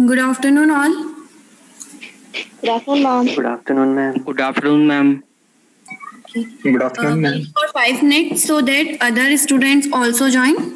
Good afternoon, all. Good afternoon, ma'am. Good afternoon, ma'am. Good afternoon, ma'am. Okay. Good afternoon, ma'am. Wait for 5 minutes so that other students also join.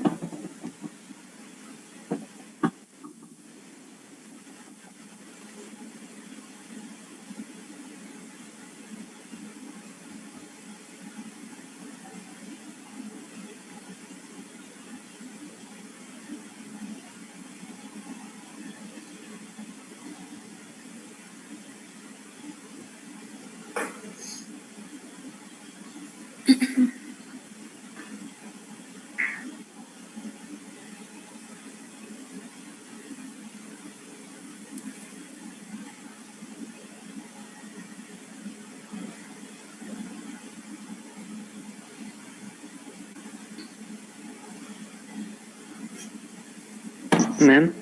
Ma'am?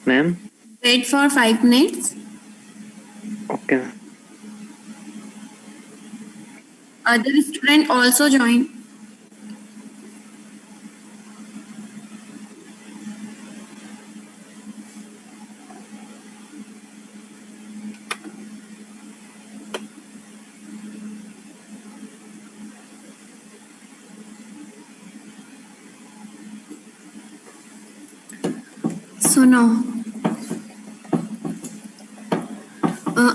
Ma'am? Wait for 5 minutes. Okay. Other student also join. सुनो,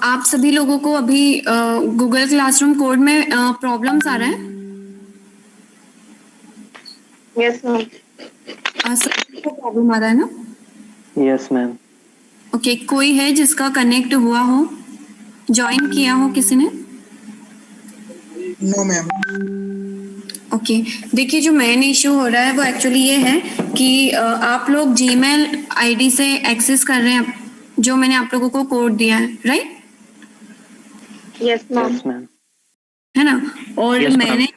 आप सभी लोगों को अभी Google classroom code में problems आ रहा है? Yes, ma'am. सभी को प्रॉब्लम आ रहा है ना? Yes, ma'am. ओके, कोई है जिसका कनेक्ट हुआ हो, ज्वाइन किया हो किसी ने? No, ma'am. ओके, देखिए जो मेन इशू हो रहा है वो एक्चुअली ये है कि आप लोग जीमेल आईडी से एक्सेस कर रहे हैं जो मैंने आप लोगों को कोड दिया है, right? Yes, ma'am. Yes, ma'am. है ना? और Yes, ma'am. मैंने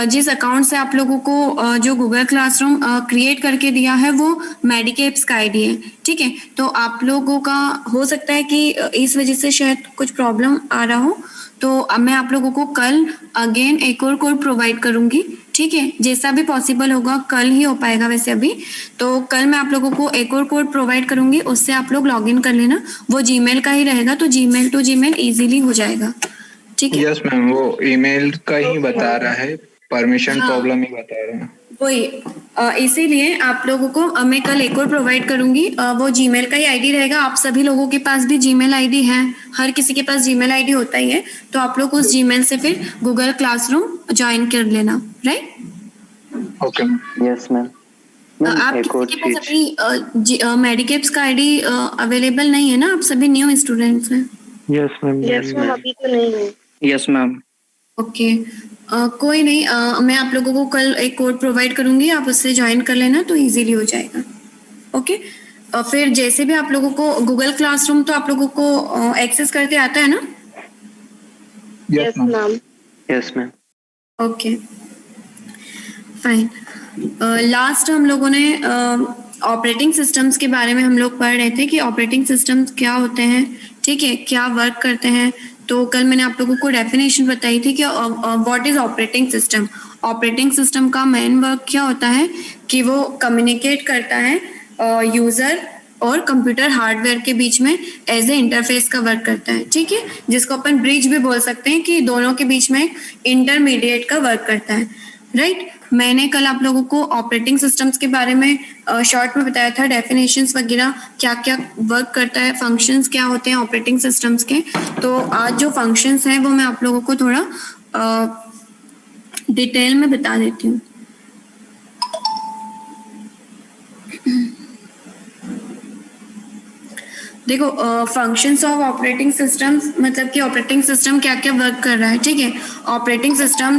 जिस अकाउंट से आप लोगों को जो गूगल क्लासरूम क्रिएट करके दिया है वो मेडिकेप्स का आईडी है, ठीक है? तो आप लोगों का हो सकता है कि इस वजह से शायद कुछ प्रॉब्लम आ रहा हो, तो अब मैं आप लोगों को कल अगेन एक और कोड प्रोवाइड करूंगी, ठीक है? जैसा भी पॉसिबल होगा, कल ही हो पाएगा वैसे अभी, तो कल मैं आप लोगों को एक और कोड प्रोवाइड करूंगी, उससे आप लोग लॉग इन कर लेना। वो जीमेल का ही रहेगा, तो जीमेल टू जीमेल इजीली हो जाएगा, ठीक है? यस मैम, वो ईमेल का ही बता रहा है, परमिशन हाँ। प्रॉब्लम ही बता रहा है। वही इसीलिए आप लोगों को मैं कल एक और प्रोवाइड करूंगी, वो जीमेल का ही आईडी रहेगा। आप सभी लोगों के पास भी जीमेल आईडी है, हर किसी के पास जीमेल आईडी होता ही है, तो आप लोग उस जीमेल से फिर गूगल क्लासरूम ज्वाइन कर लेना, right? Okay. Yes, ma'am. Ma'am, आप एक और किसी के पास चीज। अपनी मेडिकेप्स का आईडी अवेलेबल नहीं है ना? आप सभी न्यू स्टूडेंट्स हैं। Yes, ma'am. Yes, ma'am. अभी तो नहीं है. Yes, ma'am. ओके, कोई नहीं, मैं आप लोगों को कल एक कोड प्रोवाइड करूंगी, आप उससे ज्वाइन कर लेना तो इजीली हो जाएगा, ओके? फिर जैसे भी आप लोगों को गूगल क्लासरूम तो आप लोगों को एक्सेस करते आता है ना? Yes, ma'am. Yes, ma'am. Okay, fine. Last हम लोगों ने ऑपरेटिंग सिस्टम्स के बारे में हम लोग पढ़ रहे थे कि ऑपरेटिंग सिस्टम्स क्या होते हैं, ठीक है, क्या वर्क करते हैं। तो कल मैंने आप लोगों को डेफिनेशन बताई थी कि what is operating system. Operating system का मेन वर्क क्या होता है कि वो कम्युनिकेट करता है यूजर और कंप्यूटर हार्डवेयर के बीच में एज ए इंटरफेस का वर्क करता है, ठीक है, जिसको अपन ब्रिज भी बोल सकते हैं कि दोनों के बीच में इंटरमीडिएट का वर्क करता है, राइट? मैंने कल आप लोगों को ऑपरेटिंग सिस्टम्स के बारे में शॉर्ट में बताया था, डेफिनेशंस वगैरह क्या क्या वर्क करता है, फंक्शंस क्या होते हैं ऑपरेटिंग सिस्टम्स के। तो आज जो फंक्शंस हैं वो मैं आप लोगों को थोड़ा डिटेल में बता देती हूँ। देखो, फंक्शंस ऑफ ऑपरेटिंग सिस्टम्स मतलब कि ऑपरेटिंग सिस्टम क्या क्या वर्क कर रहा है, ठीक है? ऑपरेटिंग सिस्टम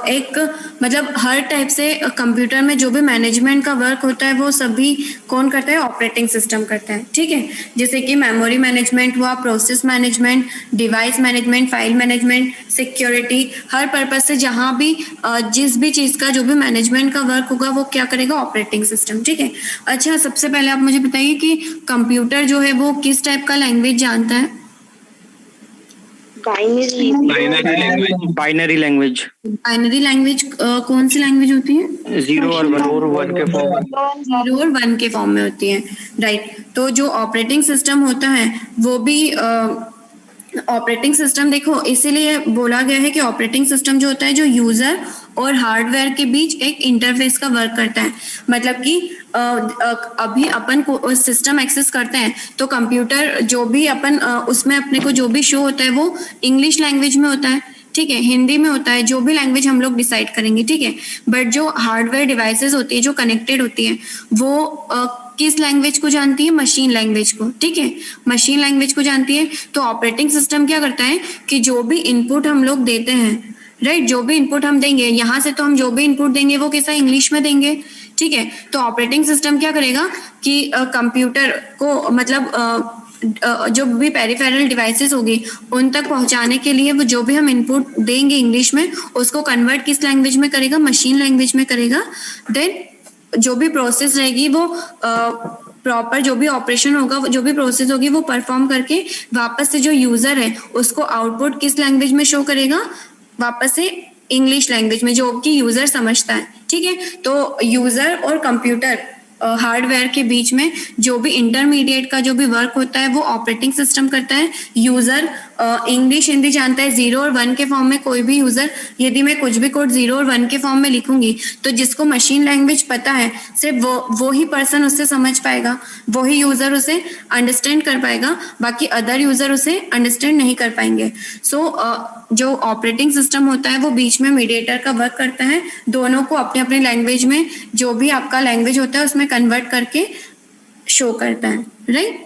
एक मतलब हर टाइप से कंप्यूटर में जो भी मैनेजमेंट का वर्क होता है वो सभी कौन करता है? ऑपरेटिंग सिस्टम करता है, ठीक है? जैसे कि मेमोरी मैनेजमेंट हुआ, process management, device management, file management, security, हर पर्पज से जहाँ भी जिस भी चीज़ का जो भी मैनेजमेंट का वर्क होगा वो क्या करेगा? ऑपरेटिंग सिस्टम, ठीक है? अच्छा, सबसे पहले आप मुझे बताइए कि कंप्यूटर जो है वो किस टाइप का लैंग्वेज जानता है? Binary binary language binary language कौन सी लैंग्वेज होती है? 0 और 1 के फॉर्म। 0 और 1 के फॉर्म में होती है, राइट। तो जो ऑपरेटिंग सिस्टम होता है वो भी ऑपरेटिंग सिस्टम, देखो इसीलिए बोला गया है कि ऑपरेटिंग सिस्टम जो होता है जो यूजर और हार्डवेयर के बीच एक इंटरफेस का वर्क करता है। मतलब कि अभी अपन को सिस्टम एक्सेस करते हैं तो कंप्यूटर जो भी अपन उसमें अपने को जो भी शो होता है वो इंग्लिश लैंग्वेज में होता है, ठीक है, हिंदी में होता है, जो भी लैंग्वेज हम लोग डिसाइड करेंगे, ठीक है। बट जो हार्डवेयर डिवाइसेस होती है जो कनेक्टेड होती है वो किस लैंग्वेज को जानती है? मशीन लैंग्वेज को, ठीक है, मशीन लैंग्वेज को जानती है। तो ऑपरेटिंग सिस्टम क्या करता है कि जो भी इनपुट हम लोग देते हैं, राइट, जो भी इनपुट हम देंगे यहाँ से, तो हम जो भी इनपुट देंगे वो कैसा इंग्लिश में देंगे, ठीक है। तो ऑपरेटिंग सिस्टम क्या करेगा कि कंप्यूटर को मतलब जो भी पेरिफेरल डिवाइसेस होगी उन तक पहुंचाने के लिए वो जो भी हम इनपुट देंगे इंग्लिश में उसको कन्वर्ट किस लैंग्वेज में करेगा? मशीन लैंग्वेज में करेगा। देन जो भी प्रोसेस रहेगी वो प्रॉपर जो भी ऑपरेशन होगा, जो भी प्रोसेस होगी वो परफॉर्म करके वापस से जो यूजर है उसको आउटपुट किस लैंग्वेज में शो करेगा? वापस से इंग्लिश लैंग्वेज में, जो कि यूजर समझता है, ठीक है। तो यूजर और कंप्यूटर हार्डवेयर के बीच में जो भी इंटरमीडिएट का जो भी वर्क होता है वो ऑपरेटिंग सिस्टम करता है। यूजर इंग्लिश हिंदी जानता है 0 और 1 के फॉर्म में। कोई भी यूजर, यदि मैं कुछ भी कोड 0 और 1 के फॉर्म में लिखूंगी तो जिसको मशीन लैंग्वेज पता है सिर्फ वो ही पर्सन उससे समझ पाएगा, वो ही यूजर उसे अंडरस्टैंड कर पाएगा, बाकी अदर यूजर उसे अंडरस्टैंड नहीं कर पाएंगे। जो ऑपरेटिंग सिस्टम होता है वो बीच में मीडिएटर का वर्क करता है, दोनों को अपने अपने लैंग्वेज में जो भी आपका लैंग्वेज होता है उसमें कन्वर्ट करके शो करता है, राइट।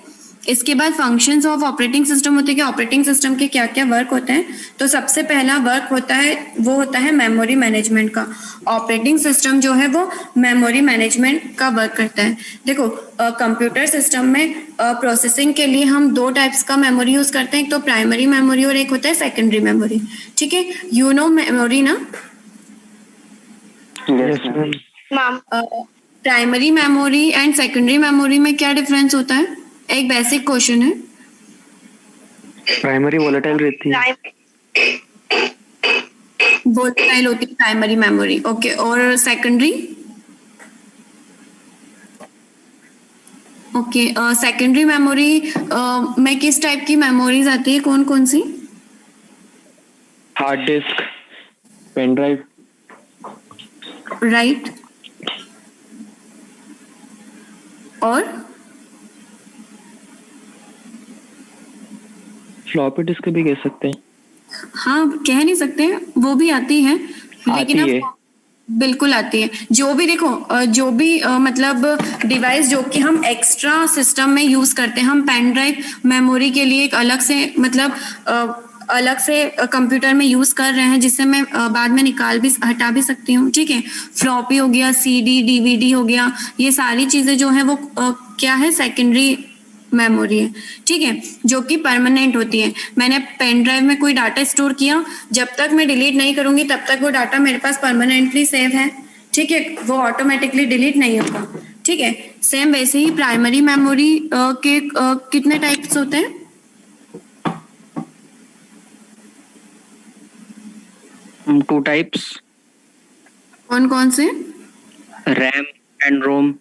इसके बाद फंक्शंस ऑफ ऑपरेटिंग सिस्टम होते हैं कि ऑपरेटिंग सिस्टम के क्या क्या वर्क होते हैं। तो सबसे पहला वर्क होता है वो होता है मेमोरी मैनेजमेंट का। ऑपरेटिंग सिस्टम जो है वो मेमोरी मैनेजमेंट का वर्क करता है। देखो कंप्यूटर सिस्टम में प्रोसेसिंग के लिए हम 2 टाइप्स का मेमोरी यूज करते हैं, एक तो प्राइमरी मेमोरी और एक होता है सेकेंडरी मेमोरी, ठीक है। यू नो मेमोरी ना? Yes ma'am. Ma'am primary memory and secondary memory में क्या डिफरेंस होता है? एक बेसिक क्वेश्चन है। प्राइमरी वोलेटाइल रहती है। वोलेटाइल होती है प्राइमरी मेमोरी, ओके। और सेकेंडरी? ओके, सेकेंडरी मेमोरी में किस टाइप की मेमोरीज आती है, कौन कौन सी? Hard disk, pen drive. Right. और फ्लॉपी डिस्क भी कह सकते हैं। हाँ, कह नहीं सकते, वो भी आती है, लेकिन आती है। बिल्कुल आती है। जो भी देखो जो भी मतलब डिवाइस जो कि हम एक्स्ट्रा सिस्टम में यूज करते हैं, हम पेन ड्राइव मेमोरी के लिए एक अलग से मतलब अलग से कंप्यूटर में यूज कर रहे हैं, जिससे मैं बाद में हटा भी सकती हूँ, ठीक है। फ्लॉपी हो गया, CD DVD हो गया, ये सारी चीजें जो है वो क्या है? सेकेंडरी मेमोरी है, ठीक है, जो कि परमानेंट होती है। मैंने पेन ड्राइव में कोई डाटा स्टोर किया, जब तक मैं डिलीट नहीं करूंगी तब तक वो डाटा मेरे पास परमानेंटली सेव है, ठीक है, वो ऑटोमेटिकली डिलीट नहीं होगा, ठीक है। सेम वैसे ही प्राइमरी मेमोरी के कितने टाइप्स होते हैं? Two types. कौन कौन से? RAM and ROM.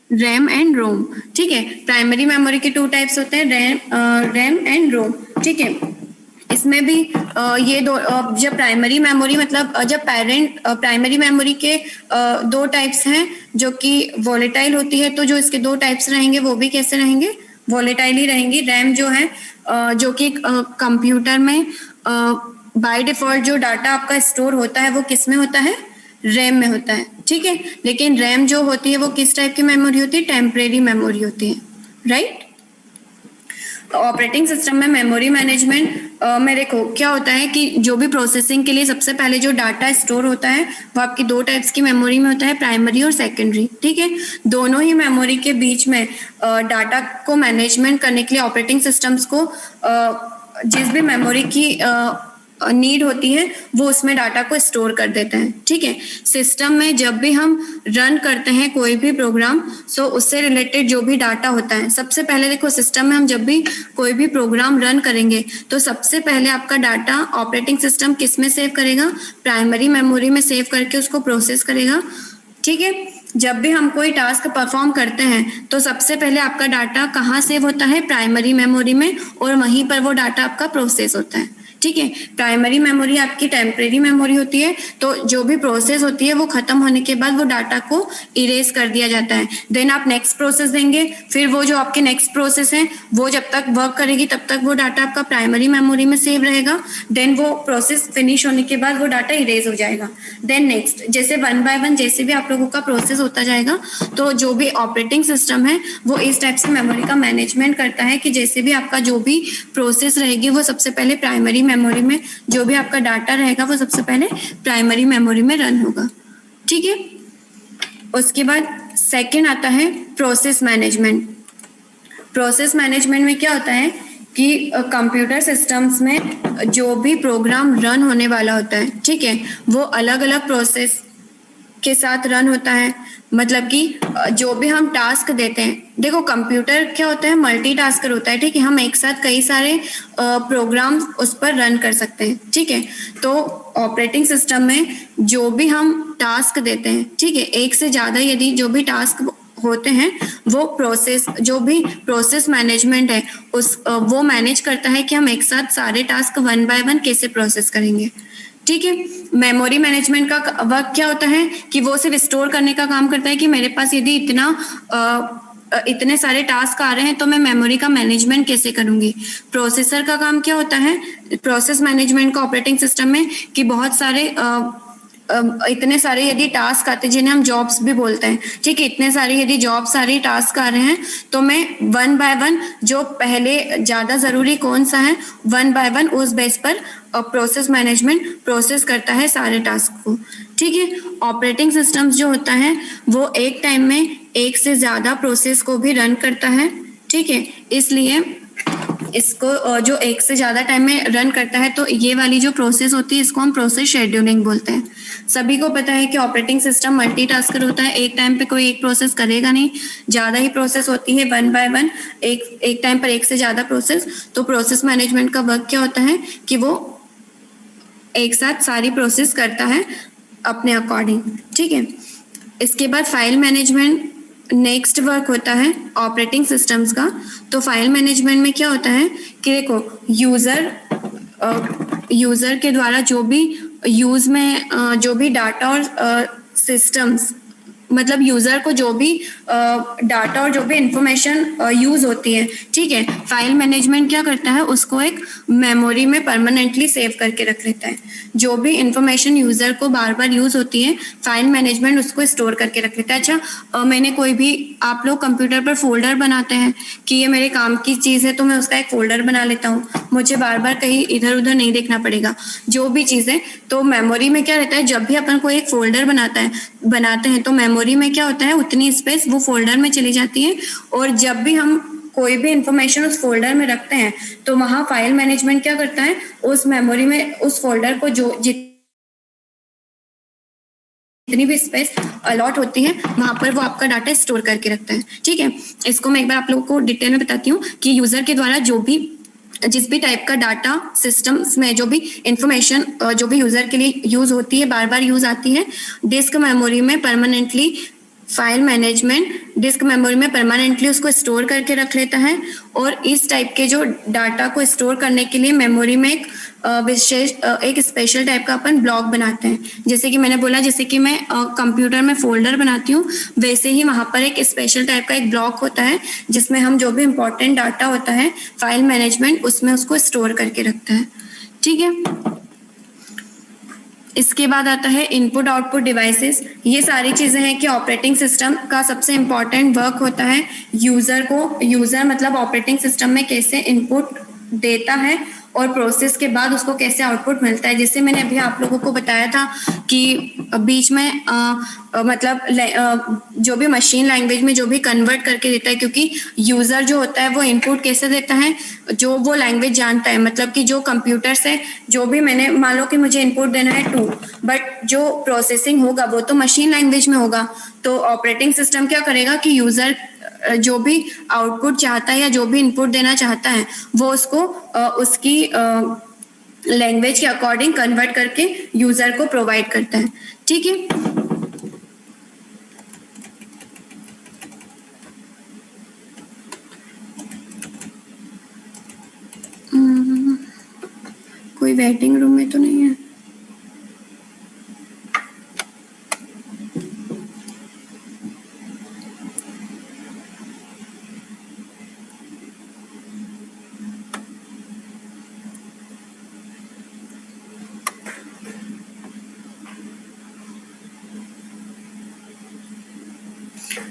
RAM and ROM, ठीक है। प्राइमरी मेमोरी के 2 टाइप्स होते हैं, रैम एंड रोम, ठीक है। इसमें भी ये दो जब प्राइमरी मेमोरी मतलब जब प्राइमरी मेमोरी के 2 टाइप्स हैं जो कि वोलेटाइल होती है, तो जो इसके 2 टाइप्स रहेंगे वो भी कैसे रहेंगे? वोलेटाइल ही रहेंगी। रैम जो है जो कि कंप्यूटर में बाय डिफॉल्ट जो डाटा आपका स्टोर होता है वो किस में होता है? रैम में होता है, ठीक है। लेकिन रैम जो होती है वो किस टाइप की मेमोरी होती है? टेम्परेरी मेमोरी होती है, राइट। ऑपरेटिंग सिस्टम में मेमोरी मैनेजमेंट में देखो क्या होता है कि जो भी प्रोसेसिंग के लिए सबसे पहले जो डाटा स्टोर होता है वो आपकी 2 टाइप्स की मेमोरी में होता है, प्राइमरी और सेकेंडरी, ठीक है। दोनों ही मेमोरी के बीच में डाटा को मैनेजमेंट करने के लिए ऑपरेटिंग सिस्टम्स को जिस भी मेमोरी की नीड होती है वो उसमें डाटा को स्टोर कर देते हैं। ठीक है, सिस्टम में जब भी हम रन करते हैं कोई भी प्रोग्राम, सो उससे रिलेटेड जो भी डाटा होता है, सबसे पहले देखो सिस्टम में हम जब भी कोई भी प्रोग्राम रन करेंगे तो सबसे पहले आपका डाटा ऑपरेटिंग सिस्टम किस में सेव करेगा? प्राइमरी मेमोरी में सेव करके उसको प्रोसेस करेगा। ठीक है, जब भी हम कोई टास्क परफॉर्म करते हैं तो सबसे पहले आपका डाटा कहाँ सेव होता है? प्राइमरी मेमोरी में, और वहीं पर वो डाटा आपका प्रोसेस होता है। ठीक है, प्राइमरी मेमोरी आपकी टेम्परेरी मेमोरी होती है, तो जो भी प्रोसेस होती है वो खत्म होने के बाद वो डाटा को इरेज कर दिया जाता है। देन आप नेक्स्ट प्रोसेस देंगे, फिर वो जो आपके नेक्स्ट प्रोसेस है वो जब तक वर्क करेगी तब तक वो डाटा आपका प्राइमरी मेमोरी में सेव रहेगा। देन वो प्रोसेस फिनिश होने के बाद वो डाटा इरेज हो जाएगा। देन नेक्स्ट, जैसे वन बाय वन जैसे भी आप लोगों का प्रोसेस होता जाएगा, तो जो भी ऑपरेटिंग सिस्टम है वो इस टाइप से मेमोरी का मैनेजमेंट करता है कि जैसे भी आपका जो भी प्रोसेस रहेगी वो सबसे पहले प्राइमरी मेमोरी में, जो भी आपका डाटा रहेगा वो सबसे पहले प्राइमरी मेमोरी में रन होगा। ठीक है, उसके बाद सेकंड आता है प्रोसेस मैनेजमेंट। प्रोसेस मैनेजमेंट में क्या होता है कि कंप्यूटर सिस्टम्स में जो भी प्रोग्राम रन होने वाला होता है, ठीक है, वो अलग अलग प्रोसेस के साथ रन होता है। मतलब कि जो भी हम टास्क देते हैं, देखो कंप्यूटर क्या होता है? मल्टीटास्कर होता है। ठीक है, हम एक साथ कई सारे प्रोग्राम उस पर रन कर सकते हैं। ठीक है, तो ऑपरेटिंग सिस्टम में जो भी हम टास्क देते हैं, ठीक है, एक से ज्यादा यदि जो भी टास्क होते हैं वो प्रोसेस, जो भी प्रोसेस मैनेजमेंट है उस वो मैनेज करता है कि हम एक साथ सारे टास्क वन बाय वन कैसे प्रोसेस करेंगे। ठीक है, मेमोरी मैनेजमेंट का वर्क क्या होता है कि वो सिर्फ स्टोर करने का काम करता है कि मेरे पास यदि इतने सारे टास्क आ रहे हैं तो मैं मेमोरी का मैनेजमेंट कैसे करूंगी। प्रोसेसर का काम क्या होता है प्रोसेस मैनेजमेंट का ऑपरेटिंग सिस्टम में कि बहुत सारे इतने सारे यदि टास्क आते हैं जिन्हें हम जॉब्स भी बोलते हैं। ठीक है, इतने सारे यदि जॉब सारे टास्क आ रहे हैं तो मैं वन बाय वन जो पहले ज्यादा जरूरी कौन सा है वन बाय वन उस बेस पर प्रोसेस मैनेजमेंट प्रोसेस करता है सारे टास्क को। ठीक है, ऑपरेटिंग सिस्टम्स जो होता है वो एक टाइम में एक से ज्यादा प्रोसेस को भी रन करता है। ठीक है, इसलिए इसको जो एक से ज्यादा टाइम में रन करता है तो ये वाली जो प्रोसेस होती है इसको हम प्रोसेस शेड्यूलिंग बोलते हैं। सभी को पता है कि ऑपरेटिंग सिस्टम मल्टीटास्कर होता है, एक टाइम पे कोई एक प्रोसेस करेगा नहीं, ज्यादा ही प्रोसेस होती है वन बाय वन, एक टाइम पर एक से ज्यादा प्रोसेस। तो प्रोसेस मैनेजमेंट का वर्क क्या होता है कि वो एक साथ सारी प्रोसेस करता है अपने अकॉर्डिंग। ठीक है, इसके बाद फाइल मैनेजमेंट नेक्स्ट वर्क होता है ऑपरेटिंग सिस्टम्स का। तो फाइल मैनेजमेंट में क्या होता है कि देखो यूजर के द्वारा जो भी यूज में जो भी डाटा और सिस्टम्स, मतलब यूजर को जो भी डाटा और जो भी इंफॉर्मेशन यूज होती है, ठीक है, फाइल मैनेजमेंट क्या करता है उसको एक मेमोरी में परमानेंटली सेव करके रख लेता है। जो भी इंफॉर्मेशन यूजर को बार बार यूज होती है फाइल मैनेजमेंट उसको स्टोर करके रख लेता है। अच्छा, मैंने कोई भी, आप लोग कंप्यूटर पर फोल्डर बनाते हैं कि ये मेरे काम की चीज है तो मैं उसका एक फोल्डर बना लेता हूँ, मुझे बार बार कहीं इधर उधर नहीं देखना पड़ेगा जो भी चीजें। तो मेमोरी में क्या रहता है, जब भी अपन कोई एक फोल्डर बनाते हैं तो मेमोरी में क्या होता है उतनी स्पेस वो फोल्डर में चली जाती है, और जब भी हम कोई भी इंफॉर्मेशन उस फोल्डर में रखते हैं तो वहां फाइल मैनेजमेंट क्या करता है उस मेमोरी में उस फोल्डर को जो जितनी भी स्पेस अलॉट होती है वहां पर वो आपका डाटा स्टोर करके रखता है। ठीक है, इसको मैं एक बार आप लोगों को डिटेल में बताती हूँ कि यूजर के द्वारा जिस भी टाइप का डाटा सिस्टम्स में जो भी इंफॉर्मेशन जो भी यूजर के लिए यूज होती है बार बार यूज आती है, डिस्क मेमोरी में permanently file management disk memory में परमानेंटली उसको स्टोर करके रख लेता है। और इस टाइप के जो डाटा को स्टोर करने के लिए मेमोरी में एक विशेष एक स्पेशल टाइप का अपन ब्लॉक बनाते हैं। जैसे कि मैंने बोला, जैसे कि मैं कंप्यूटर में फोल्डर बनाती हूँ वैसे ही वहां पर एक स्पेशल टाइप का एक ब्लॉक होता है जिसमें हम जो भी इम्पोर्टेंट डाटा होता है फाइल मैनेजमेंट उसमें उसको स्टोर करके रखता है। ठीक है, इसके बाद आता है इनपुट आउटपुट डिवाइसेस। ये सारी चीजें हैं कि ऑपरेटिंग सिस्टम का सबसे इम्पोर्टेंट वर्क होता है यूजर मतलब ऑपरेटिंग सिस्टम में कैसे इनपुट देता है और प्रोसेस के बाद उसको कैसे आउटपुट मिलता है। जैसे मैंने अभी आप लोगों को बताया था कि बीच में मतलब जो भी मशीन लैंग्वेज में जो भी कन्वर्ट करके देता है, क्योंकि यूजर जो होता है वो इनपुट कैसे देता है, जो वो लैंग्वेज जानता है। मतलब कि जो कंप्यूटर से जो भी मैंने मान लो कि मुझे इनपुट देना है 2, बट जो प्रोसेसिंग होगा वो तो मशीन लैंग्वेज में होगा। तो ऑपरेटिंग सिस्टम क्या करेगा कि यूजर जो भी आउटपुट चाहता है या जो भी इनपुट देना चाहता है वो उसको उसकी लैंग्वेज के अकॉर्डिंग कन्वर्ट करके यूजर को प्रोवाइड करता है। ठीक है, कोई वेटिंग रूम में तो नहीं है।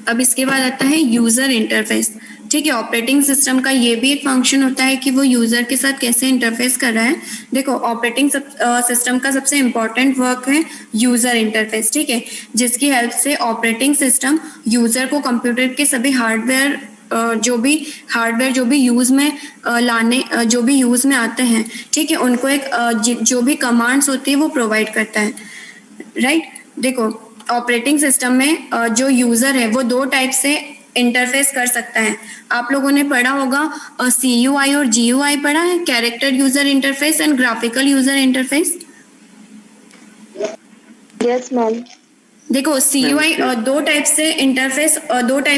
अब इसके बाद आता है यूजर इंटरफेस। ठीक है, ऑपरेटिंग सिस्टम का ये भी एक फंक्शन होता है कि वो यूजर के साथ कैसे इंटरफेस कर रहा है। देखो, ऑपरेटिंग सिस्टम का सबसे इंपॉर्टेंट वर्क है यूजर इंटरफेस। ठीक है, जिसकी हेल्प से ऑपरेटिंग सिस्टम यूजर को कंप्यूटर के सभी हार्डवेयर जो भी यूज में जो भी यूज में आते हैं, ठीक है, उनको एक जो भी कमांड्स होती है वो प्रोवाइड करता है। राइट, देखो ऑपरेटिंग सिस्टम में जो यूजर है वो 2 टाइप से इंटरफेस कर सकता है। आप लोगों ने पढ़ा होगा CUI और GUI पढ़ा है, character user interface and graphical user interface. Yes ma'am. देखो CUI 2 टाइप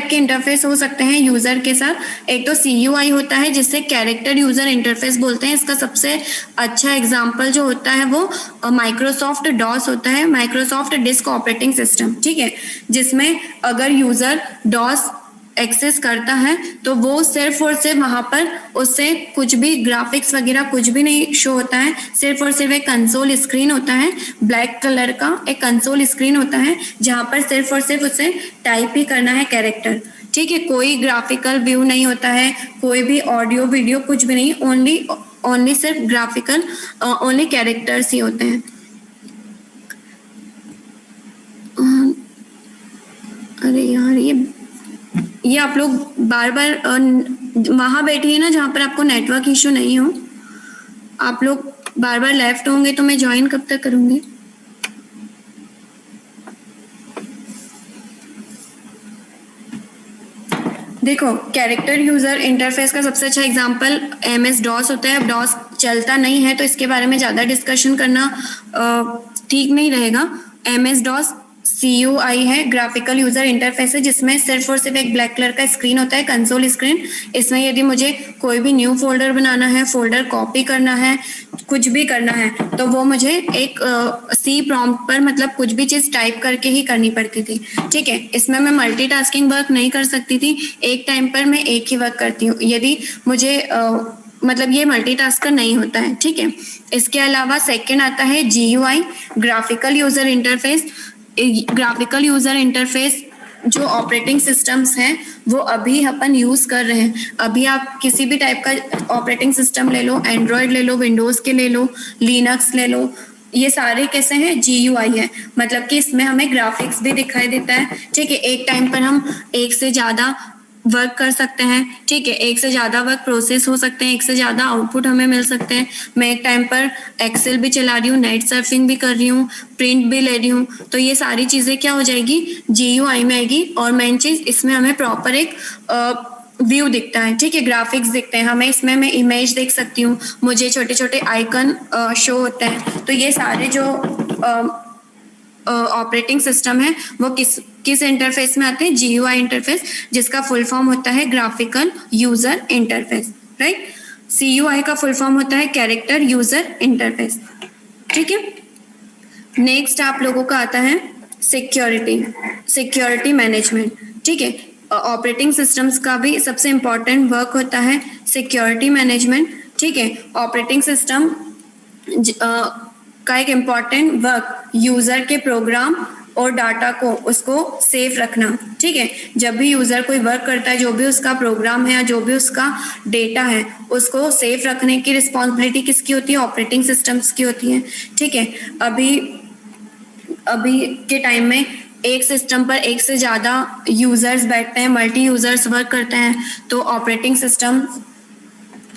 के इंटरफेस हो सकते हैं यूजर के साथ। एक तो CUI होता है जिसे कैरेक्टर यूजर इंटरफेस बोलते हैं। इसका सबसे अच्छा एग्जांपल जो होता है वो माइक्रोसॉफ्ट डॉस होता है, माइक्रोसॉफ्ट डिस्क ऑपरेटिंग सिस्टम। ठीक है, जिसमें अगर यूजर डॉस एक्सेस करता है तो वो सिर्फ और सिर्फ वहां पर उससे कुछ भी ग्राफिक्स वगैरह कुछ भी नहीं शो होता है। सिर्फ और सिर्फ एक कंसोल स्क्रीन होता है, ब्लैक कलर का एक कंसोल स्क्रीन होता है जहां पर सिर्फ और सिर्फ उसे टाइप ही करना है कैरेक्टर। ठीक है, कोई ग्राफिकल व्यू नहीं होता है, कोई भी ऑडियो वीडियो कुछ भी नहीं, ओनली सिर्फ ग्राफिकल ओनली कैरेक्टर्स ही होते हैं। अरे यार, ये आप लोग बार बार वहां बैठिए ना जहां पर आपको नेटवर्क इशू नहीं हो। आप लोग बार बार लेफ्ट होंगे तो मैं ज्वाइन कब तक करूंगी। देखो, कैरेक्टर यूजर इंटरफेस का सबसे अच्छा एग्जांपल MS DOS होता है। अब DOS चलता नहीं है तो इसके बारे में ज्यादा डिस्कशन करना ठीक नहीं रहेगा। MS DOS CUI है, ग्राफिकल यूजर इंटरफेस है, जिसमें सिर्फ और सिर्फ एक ब्लैक कलर का स्क्रीन होता है, कंसोल स्क्रीन। इसमें यदि मुझे कोई भी न्यू फोल्डर बनाना है, फोल्डर कॉपी करना है, कुछ भी करना है तो वो मुझे एक C प्रॉम्प्ट पर मतलब कुछ भी चीज टाइप करके ही करनी पड़ती थी। ठीक है, इसमें मैं मल्टीटास्किंग वर्क नहीं कर सकती थी, एक टाइम पर मैं एक ही वर्क करती हूँ यदि मुझे मतलब ये मल्टीटास्कर नहीं होता है। ठीक है, इसके अलावा सेकंड आता है GUI, graphical user interface. Graphical user interface जो ऑपरेटिंग सिस्टम्स हैं वो अभी अपन यूज कर रहे हैं। अभी आप किसी भी टाइप का ऑपरेटिंग सिस्टम ले लो, एंड्रॉयड ले लो, विंडोज के ले लो, लिनक्स ले लो, ये सारे कैसे हैं, GUI है। मतलब कि इसमें हमें ग्राफिक्स भी दिखाई देता है। ठीक है, एक टाइम पर हम एक से ज्यादा वर्क कर सकते हैं। ठीक है, एक से ज्यादा वर्क प्रोसेस हो सकते हैं, एक से ज्यादा आउटपुट हमें मिल सकते हैं। मैं एक टाइम पर एक्सेल भी चला रही हूँ, नेट सर्फिंग भी कर रही हूँ, प्रिंट भी ले रही हूँ, तो ये सारी चीजें क्या हो जाएगी, GUI में आएगी। और मेन चीज, इसमें हमें प्रॉपर एक व्यू दिखता है। ठीक है, ग्राफिक्स दिखते हैं हमें, इसमें मैं इमेज देख सकती हूँ, मुझे छोटे छोटे आइकन शो होते हैं। तो ये सारे जो ऑपरेटिंग सिस्टम है वो किस इंटरफेस में आते हैं, GUI इंटरफेस, जिसका फुल फॉर्म होता है graphical user interface. Right, CUI का फुल फॉर्म होता है कैरेक्टर यूजर इंटरफेस। ठीक है, नेक्स्ट आप लोगों का आता है सिक्योरिटी मैनेजमेंट। ठीक है, ऑपरेटिंग सिस्टम्स का भी सबसे इंपॉर्टेंट वर्क होता है सिक्योरिटी मैनेजमेंट। ठीक है, ऑपरेटिंग सिस्टम का एक इम्पॉर्टेंट वर्क यूजर के प्रोग्राम और डाटा को उसको सेफ रखना, ठीक है। जब भी यूजर कोई वर्क करता है, जो भी उसका प्रोग्राम है या जो भी उसका डेटा है, उसको सेफ रखने की रिस्पॉन्सिबिलिटी किसकी होती है? ऑपरेटिंग सिस्टम्स की होती है, ठीक है। अभी के टाइम में एक सिस्टम पर एक से ज़्यादा यूजर्स बैठते हैं, मल्टी यूजर्स वर्क करते हैं, तो ऑपरेटिंग सिस्टम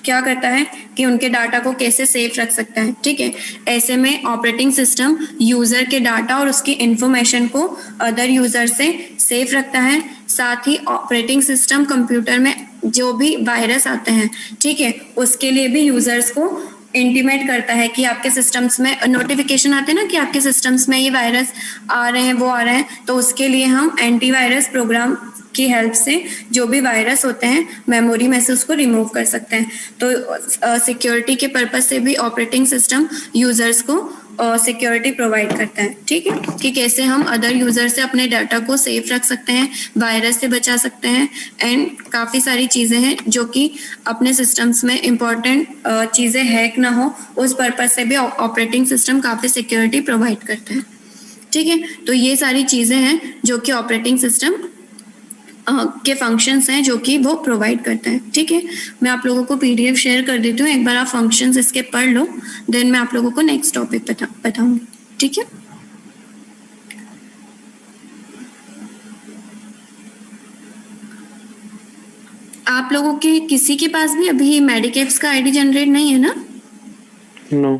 क्या करता है कि उनके डाटा को कैसे सेफ रख सकता है, ठीक है। ऐसे में ऑपरेटिंग सिस्टम यूजर के डाटा और उसकी इंफॉर्मेशन को अदर यूजर से सेफ रखता है। साथ ही ऑपरेटिंग सिस्टम कंप्यूटर में जो भी वायरस आते हैं, ठीक है, उसके लिए भी यूजर्स को इंटीमेट करता है कि आपके सिस्टम्स में नोटिफिकेशन आते हैं ना कि आपके सिस्टम्स में ये वायरस आ रहे हैं, वो आ रहे हैं, तो उसके लिए हम एंटीवायरस प्रोग्राम की हेल्प से जो भी वायरस होते हैं मेमोरी में से उसको रिमूव कर सकते हैं। तो सिक्योरिटी के पर्पज से भी ऑपरेटिंग सिस्टम यूजर्स को सिक्योरिटी प्रोवाइड करता है, ठीक है, कि कैसे हम अदर यूजर से अपने डाटा को सेफ रख सकते हैं, वायरस से बचा सकते हैं, एंड काफ़ी सारी चीज़ें हैं जो कि अपने सिस्टम्स में इम्पॉर्टेंट चीज़ें हैक ना हो, उस पर्पज से भी ऑपरेटिंग सिस्टम काफ़ी सिक्योरिटी प्रोवाइड करता है, ठीक है। तो ये सारी चीज़ें हैं जो कि ऑपरेटिंग सिस्टम के फंक्शंस हैं जो कि वो प्रोवाइड करता है, ठीक है। मैं आप लोगों को पीडीएफ शेयर कर देती हूँ, एक बार आप फंक्शंस इसके पढ़ लो, देन मैं आप लोगों को नेक्स्ट टॉपिक बताऊंगी, ठीक है। आप लोगों के किसी के पास भी अभी मेडिकेप्स का आईडी जनरेट नहीं है ना? No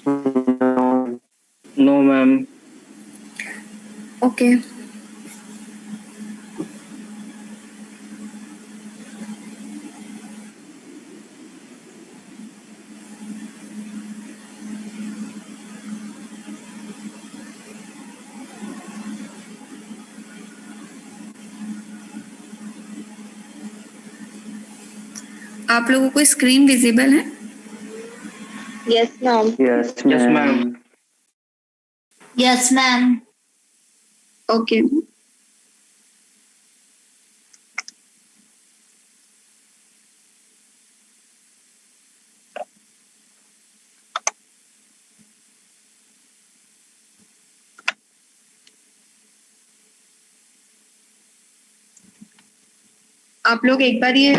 No, ma'am. No ma'am. Okay, आप लोगों को स्क्रीन विजिबल है? Yes, ma'am. Yes ma'am. Yes, ma'am. Okay, आप लोग एक बार ये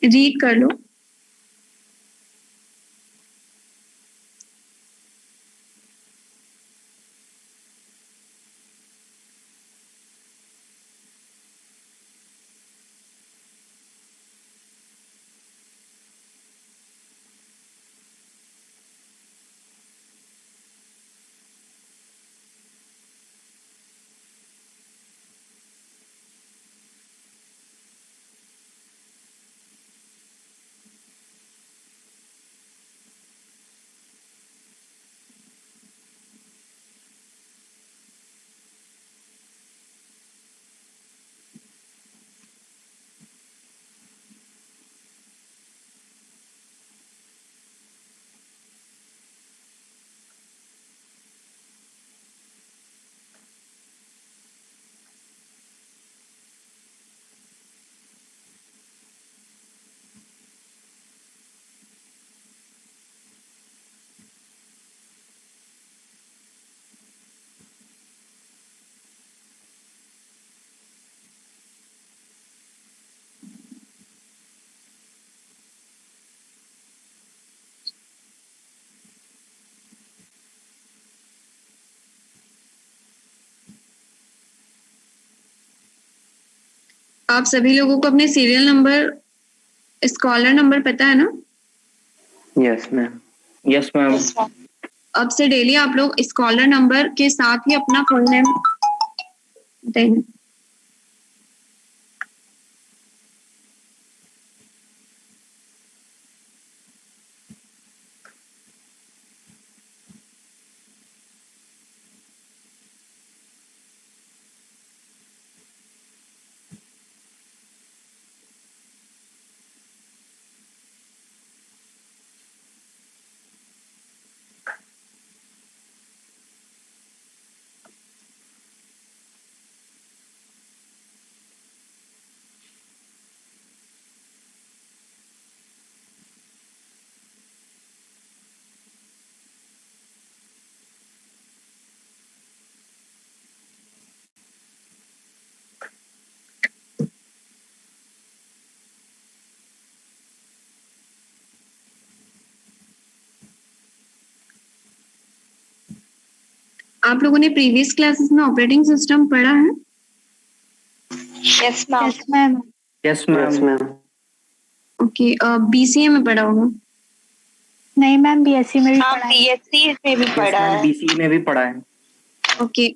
रीड कर लो। आप सभी लोगों को अपने सीरियल नंबर, स्कॉलर नंबर पता है ना? Yes ma'am. Yes ma'am. Yes, ma'am. अब से डेली आप लोग स्कॉलर नंबर के साथ ही अपना फुल नेम देना। आप लोगों ने प्रीवियस क्लासेस में ऑपरेटिंग सिस्टम पढ़ा है? Yes, ma'am. Yes ma'am. Yes, ma'am. Okay, BCA में पढ़ा होगा। नहीं मैम, बीएससी में भी हाँ, पढ़ा है। BSc में भी Yes, पढ़ा ma'am. है। BC में भी पढ़ा है. ओके,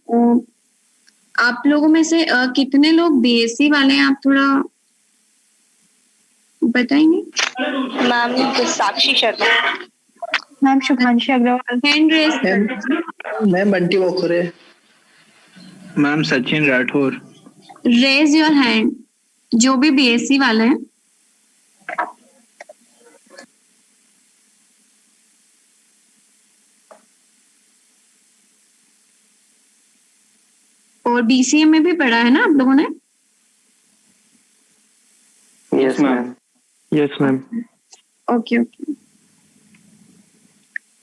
आप लोगों में से कितने लोग BSc वाले हैं? आप थोड़ा बताएंगे? Ma'am Sakshi Sharma. Ma'am Shubhanshi Agarwal. Hand raise मैं Bunty Bokhare. Ma'am Sachin Rathore. Raise your hand जो भी BSc वाले हैं। और BCA में भी पढ़ा है ना आप लोगों ने? Yes, ma'am. Yes ma'am. Okay okay,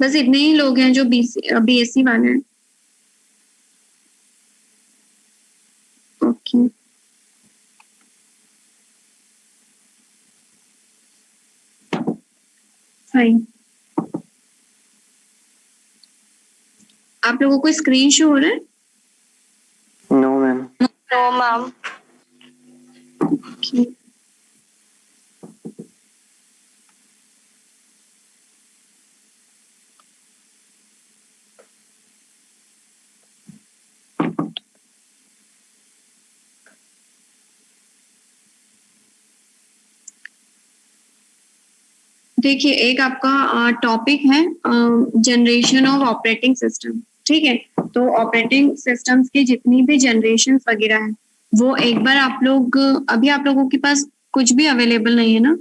बस इतने ही लोग हैं जो BSc वाले हैं। Okay, fine. आप लोगों को स्क्रीन शो हो रहा है? No, ma'am. No, ma'am. Okay. देखिए, एक आपका टॉपिक है जनरेशन ऑफ ऑपरेटिंग सिस्टम, ठीक है? तो ऑपरेटिंग सिस्टम्स की जितनी भी जनरेशन वगैरह है वो एक बार आप लोग, अभी आप लोगों के पास कुछ भी अवेलेबल नहीं है ना?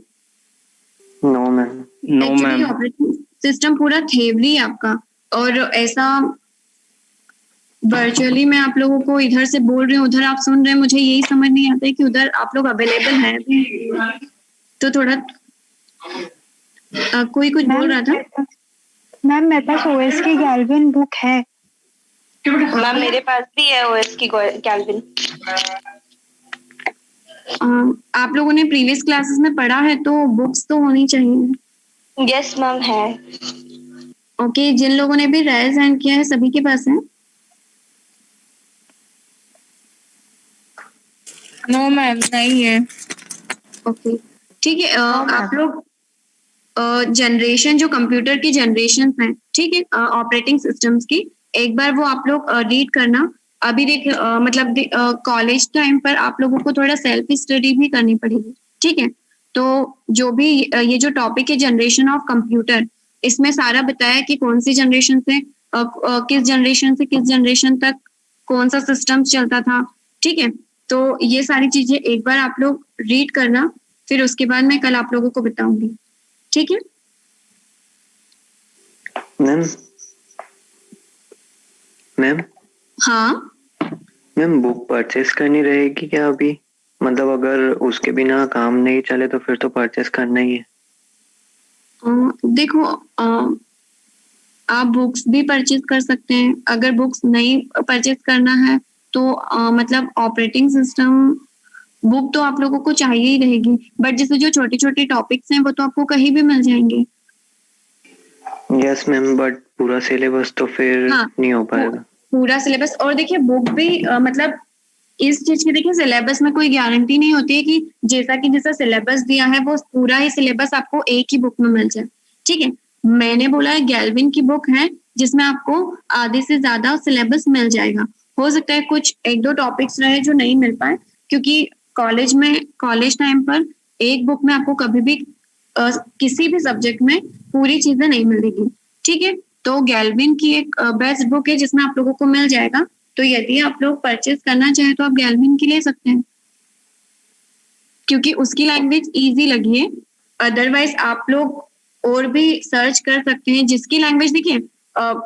No, ma'am. No, actually ma'am. Operating system पूरा थेवरी है आपका, और ऐसा वर्चुअली मैं आप लोगों को इधर से बोल रही हूँ, उधर आप सुन रहे हैं, मुझे यही समझ नहीं आता है कि उधर आप लोग अवेलेबल है भी। तो थोड़ा कोई कुछ बोल रहा था। मैम मेरे पास ओएस की गैल्विन बुक है। मैम मेरे पास भी है OS की कैल्विन। आप लोगों ने प्रीवियस क्लासेस में पढ़ा है तो बुक्स तो होनी चाहिए। यस मैम है। ओके, जिन लोगों ने भी रेज हैंड किया है सभी के पास है? नो मैम, नहीं है। ओके, ठीक है। आप लोग जनरेशन, जो कंप्यूटर की जनरेशन है, ठीक है, ऑपरेटिंग सिस्टम्स की, एक बार वो आप लोग रीड करना। अभी देख मतलब कॉलेज टाइम पर आप लोगों को थोड़ा सेल्फ स्टडी भी करनी पड़ेगी, ठीक है? तो जो भी ये जो टॉपिक है जनरेशन ऑफ कंप्यूटर, इसमें सारा बताया कि कौन सी जनरेशन से किस जनरेशन से किस जनरेशन तक कौन सा सिस्टम चलता था, ठीक है? तो ये सारी चीजें एक बार आप लोग रीड करना, फिर उसके बाद मैं कल आप लोगों को बताऊंगी, ठीक है? मैम हाँ, मैम बुक परचेस करनी रहेगी क्या अभी? मतलब अगर उसके बिना काम नहीं चले तो फिर तो परचेस करना ही है। देखो, आप बुक्स भी परचेज कर सकते हैं। अगर बुक्स नहीं परचेज करना है तो मतलब ऑपरेटिंग सिस्टम बुक तो आप लोगों को चाहिए ही रहेगी, बट जैसे जो छोटे छोटे टॉपिक्स हैं वो तो आपको कहीं भी मिल जाएंगे। यस मैम, बट पूरा सिलेबस तो फिर हाँ, नहीं हो पाएगा। पूरा सिलेबस, और देखिए बुक भी मतलब इस चीज की, देखिए सिलेबस में कोई गारंटी नहीं होती है कि जैसा सिलेबस दिया है वो पूरा ही सिलेबस आपको एक ही बुक में मिल जाए, ठीक है? मैंने बोला है गैल्विन की बुक है जिसमें आपको आधे से ज्यादा सिलेबस मिल जाएगा। हो सकता है कुछ एक दो टॉपिक्स रहे जो नहीं मिल पाए, क्योंकि कॉलेज टाइम पर एक बुक में आपको कभी भी किसी भी सब्जेक्ट में पूरी चीजें नहीं मिलेगी, ठीक है? तो गैल्विन की एक बेस्ट बुक है जिसमें आप लोगों को मिल जाएगा। तो यदि आप लोग परचेज करना चाहें तो आप गैल्विन की ले सकते हैं, क्योंकि उसकी लैंग्वेज इजी लगी है। अदरवाइज आप लोग और भी सर्च कर सकते हैं जिसकी लैंग्वेज, देखिए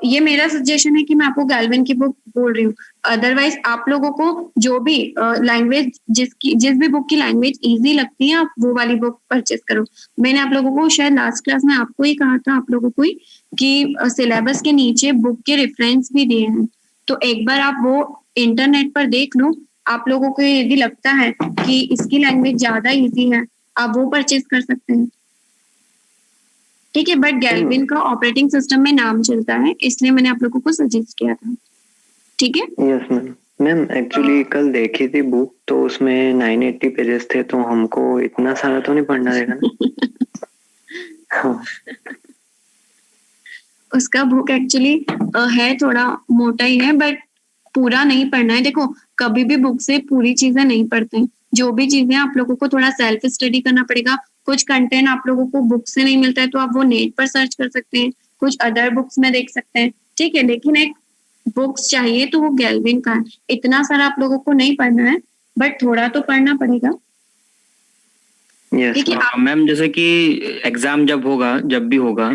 ये मेरा सजेशन है कि मैं आपको गैल्विन की बुक बोल रही हूँ। अदरवाइज आप लोगों को जो भी लैंग्वेज, जिस भी बुक की लैंग्वेज इजी लगती है आप वो वाली बुक परचेज करो। मैंने आप लोगों को शायद लास्ट क्लास में आपको ही कहा था, आप लोगों को ही, कि सिलेबस के नीचे बुक के रेफरेंस भी दिए हैं, तो एक बार आप वो इंटरनेट पर देख लो। आप लोगों को यदि लगता है कि इसकी लैंग्वेज ज्यादा इजी है, आप वो परचेज कर सकते हैं, ठीक है? बट गैल्विन का ऑपरेटिंग सिस्टम में नाम चलता है, इसलिए मैंने आप लोगों को सजेस्ट किया था। ठीक है। Yes ma'am. मैम एक्चुअली कल देखी थी बुक, तो उसमें 980 पेजेस थे, तो हमको इतना सारा तो नहीं पढ़ना रहेगा ना। हाँ। उसका बुक एक्चुअली है थोड़ा मोटा ही है, बट पूरा नहीं पढ़ना है। देखो, कभी भी बुक से पूरी चीजें नहीं पढ़ते हैं। जो भी चीजें आप लोगों को थोड़ा सेल्फ स्टडी करना पड़ेगा। कुछ कंटेंट आप लोगों को बुक से नहीं मिलता है तो आप वो नेट पर सर्च कर सकते हैं, कुछ अदर बुक्स में देख सकते हैं, ठीक है। लेकिन एक बुक्स चाहिए तो वो गैल्विन का है। इतना सारा आप लोगों को नहीं पढ़ना है, बट थोड़ा तो पढ़ना पड़ेगा। यस ठीक है। मैम। मैम जैसे कि एग्जाम जब भी होगा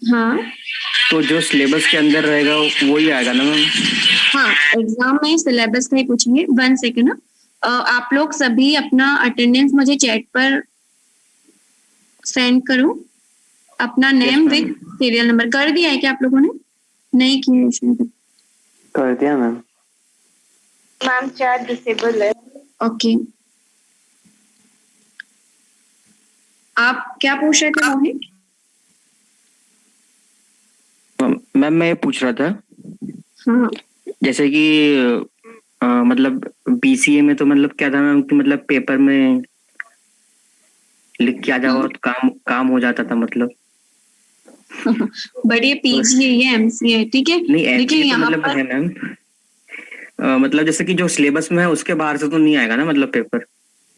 हाँ तो जो सिलेबस के अंदर रहेगा वो ही आएगा ना मैम? हाँ, एग्जाम में सिलेबस का ही पूछेंगे। 1 सेकेंड। आप लोग सभी अपना अटेंडेंस मुझे चैट पर सेंड करो, अपना name ma'am. With serial number. कर दिया है क्या आप लोगों ने? नहीं किया है शायद। कर दिया मैम। मैम चैट डिसेबल है। ओके, आप क्या पूछ रहे थे मोहित? मैम मैं ये पूछ रहा था, हाँ, जैसे कि मतलब बीसीए में तो मतलब क्या था मैम कि मतलब पेपर में लिख के आ जाओ और काम हो जाता था मतलब। बट ये पीजी है, ये एमसी है, ठीक है। नहीं देखिए तो यहाँ मतलब पर है मैम, मतलब जैसे कि जो सिलेबस में है उसके बाहर से तो नहीं आएगा ना मतलब पेपर?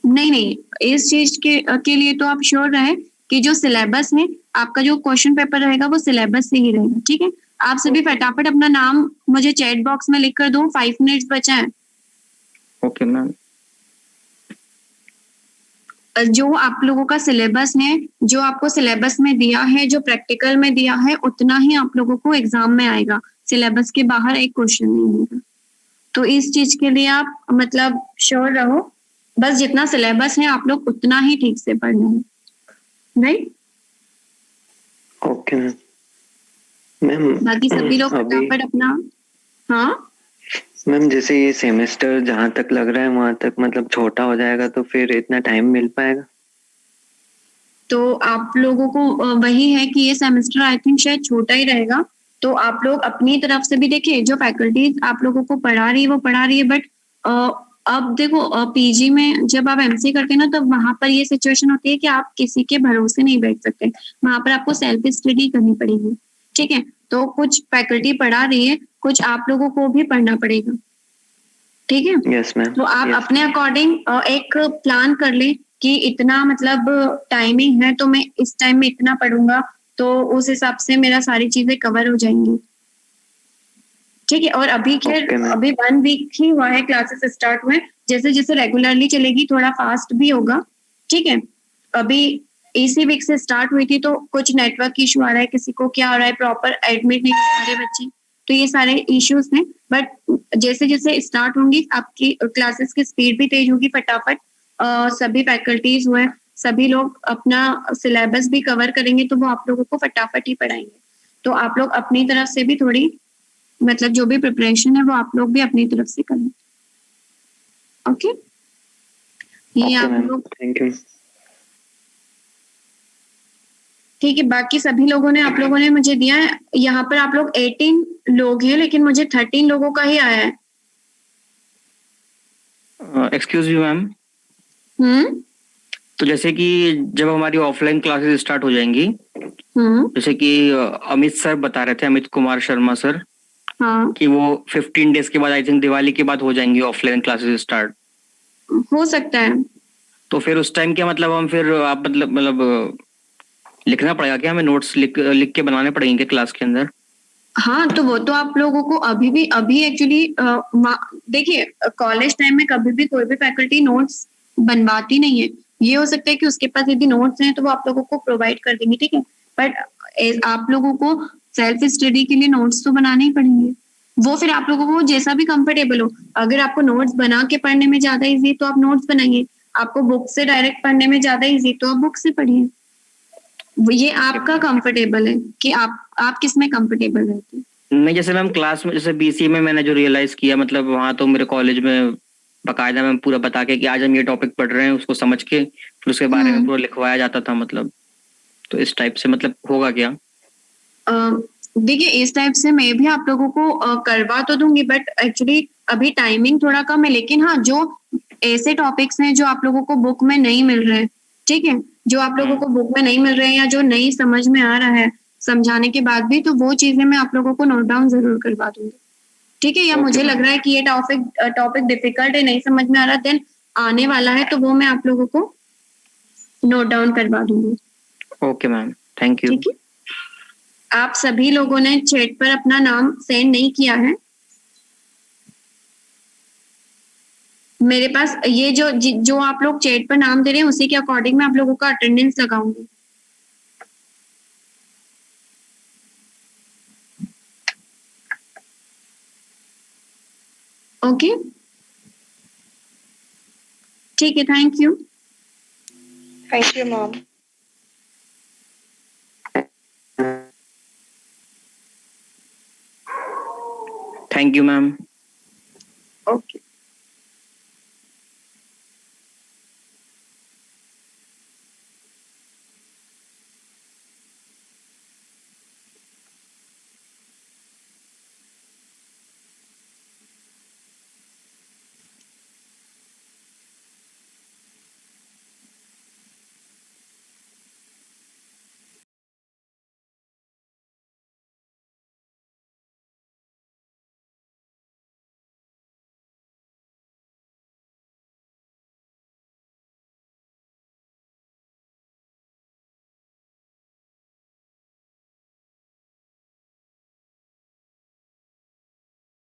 नहीं, इस चीज के लिए तो आप श्योर रहे कि जो सिलेबस है, आपका जो क्वेश्चन पेपर रहेगा वो सिलेबस से ही रहेगा, ठीक है। आप सभी फटाफट अपना नाम मुझे चैट बॉक्स में लिख कर दो, 5 मिनट्स बचा है। Okay ma'am. जो आप लोगों का सिलेबस है, जो आपको सिलेबस में दिया है, जो प्रैक्टिकल में दिया है, उतना ही आप लोगों को एग्जाम में आएगा। सिलेबस के बाहर एक क्वेश्चन नहीं होगा। तो इस चीज के लिए आप मतलब श्योर रहो, बस जितना सिलेबस है आप लोग उतना ही ठीक से पढ़ना है, राइट। Okay ma'am. मैम बाकी सभी लोग अभी फटाफट अपना। हाँ मैम जैसे ये सेमेस्टर जहाँ तक लग रहा है वहां तक मतलब छोटा हो जाएगा, तो फिर इतना टाइम मिल पाएगा? तो आप लोगों को वही है कि ये सेमेस्टर आई थिंक शायद छोटा ही रहेगा। तो आप लोग अपनी तरफ से भी देखिए, जो फैकल्टीज आप लोगों को पढ़ा रही है वो पढ़ा रही है, बट अब देखो पीजी में जब आप एमसी करते हैं ना, तब वहां पर ये सिचुएशन होती है कि आप किसी के भरोसे नहीं बैठ सकते। वहां पर आपको सेल्फ स्टडी करनी पड़ेगी, ठीक है। तो कुछ फैकल्टी पढ़ा रही है, कुछ आप लोगों को भी पढ़ना पड़ेगा, ठीक है। Yes ma'am. तो आप अपने अकॉर्डिंग एक प्लान कर ले कि इतना मतलब टाइमिंग है तो मैं इस टाइम में इतना पढ़ूंगा, तो उस हिसाब से मेरा सारी चीजें कवर हो जाएंगी, ठीक है। और अभी खैर Okay, ma'am. अभी 1 वीक ही हुआ है, क्लासेस स्टार्ट हुए। जैसे जैसे रेगुलरली चलेगी थोड़ा फास्ट भी होगा, ठीक है। अभी इसी वीक से स्टार्ट हुई थी तो कुछ नेटवर्क इशू आ रहा है, किसी को क्या आ रहा है, प्रॉपर एडमिट नहीं हो रहे बच्चे, तो ये सारे इश्यूज हैं। बट जैसे जैसे स्टार्ट होंगी आपकी क्लासेस की स्पीड भी तेज होगी। फटाफट सभी फैकल्टीज हुए, सभी लोग अपना सिलेबस भी कवर करेंगे, तो वो आप लोगों को फटाफट ही पढ़ाएंगे। तो आप लोग अपनी तरफ से भी थोड़ी मतलब जो भी प्रिपरेशन है वो आप लोग भी अपनी तरफ से करें, ओके। ये आप लोग थैंक यू। ठीक है। बाकी सभी लोगों ने आप लोगों ने मुझे दिया है, यहाँ पर आप लोग 18 लोग हैं, लेकिन मुझे 13 लोगों का ही आया है। एक्सक्यूज मी मैम, तो जैसे कि जब हमारी ऑफलाइन क्लासेस स्टार्ट हो जाएंगी, जैसे कि अमित सर बता रहे थे, अमित कुमार शर्मा सर, हाँ कि वो 15 डेज के बाद आई थिंक दिवाली के बाद हो जाएंगी ऑफलाइन क्लासेस स्टार्ट। हो सकता है। तो फिर उस टाइम क्या मतलब हम फिर आप मतलब लिखना पड़ेगा क्या, हमें नोट्स लिख के बनाने पड़ेंगे क्लास के अंदर? हाँ, तो वो तो आप लोगों को अभी एक्चुअली देखिए, कॉलेज टाइम में कभी भी कोई भी फैकल्टी नोट्स बनवाती नहीं है। ये हो सकता है कि उसके पास यदि नोट्स हैं तो वो आप लोगों को प्रोवाइड कर देंगे, ठीक है। बट आप लोगों को सेल्फ स्टडी के लिए नोट्स तो बनाने ही पड़ेंगे। वो फिर आप लोगों को जैसा भी कंफर्टेबल हो, अगर आपको नोट्स बना के पढ़ने में ज्यादा इजी तो आप नोट्स बनाइए, आपको बुक से डायरेक्ट पढ़ने में ज्यादा इजी तो आप बुक से पढ़िए। ये आपका कंफर्टेबल है कि आप किस में कंफर्टेबल रहते हैं। नहीं, जैसे मैम क्लास में जैसे बीसीए में मैंने जो रियलाइज किया, मतलब वहाँ तो मेरे कॉलेज में बकायदा मैम पूरा बता के कि आज हम ये टॉपिक पढ़ रहे हैं, उसको समझ के फिर उसके बारे में पूरा लिखवाया जाता था मतलब। तो इस टाइप से मतलब होगा क्या? देखिए इस टाइप से मैं भी आप लोगों को करवा तो दूंगी, बट एक्चुअली अभी टाइमिंग थोड़ा कम है। लेकिन हाँ, जो ऐसे टॉपिक्स हैं जो आप लोगों को बुक में नहीं मिल रहे हैं, ठीक है, जो आप लोगों को बुक में नहीं मिल रहे हैं या जो नहीं समझ में आ रहा है समझाने के बाद भी, तो वो चीजें मैं आप लोगों को नोट डाउन जरूर करवा दूंगी, ठीक है। या मुझे लग रहा है कि ये टॉपिक डिफिकल्ट है, नहीं समझ में आ रहा, देन आने वाला है, तो वो मैं आप लोगों को नोट डाउन करवा दूंगी, ओके मैम, थैंक यू। ठीक है। आप सभी लोगों ने चैट पर अपना नाम सेंड नहीं किया है। मेरे पास ये जो आप लोग चैट पर नाम दे रहे हैं उसी के अकॉर्डिंग मैं आप लोगों का अटेंडेंस लगाऊंगी। ओके, ठीक है, thank you. Thank you ma'am. Thank you ma'am. Okay.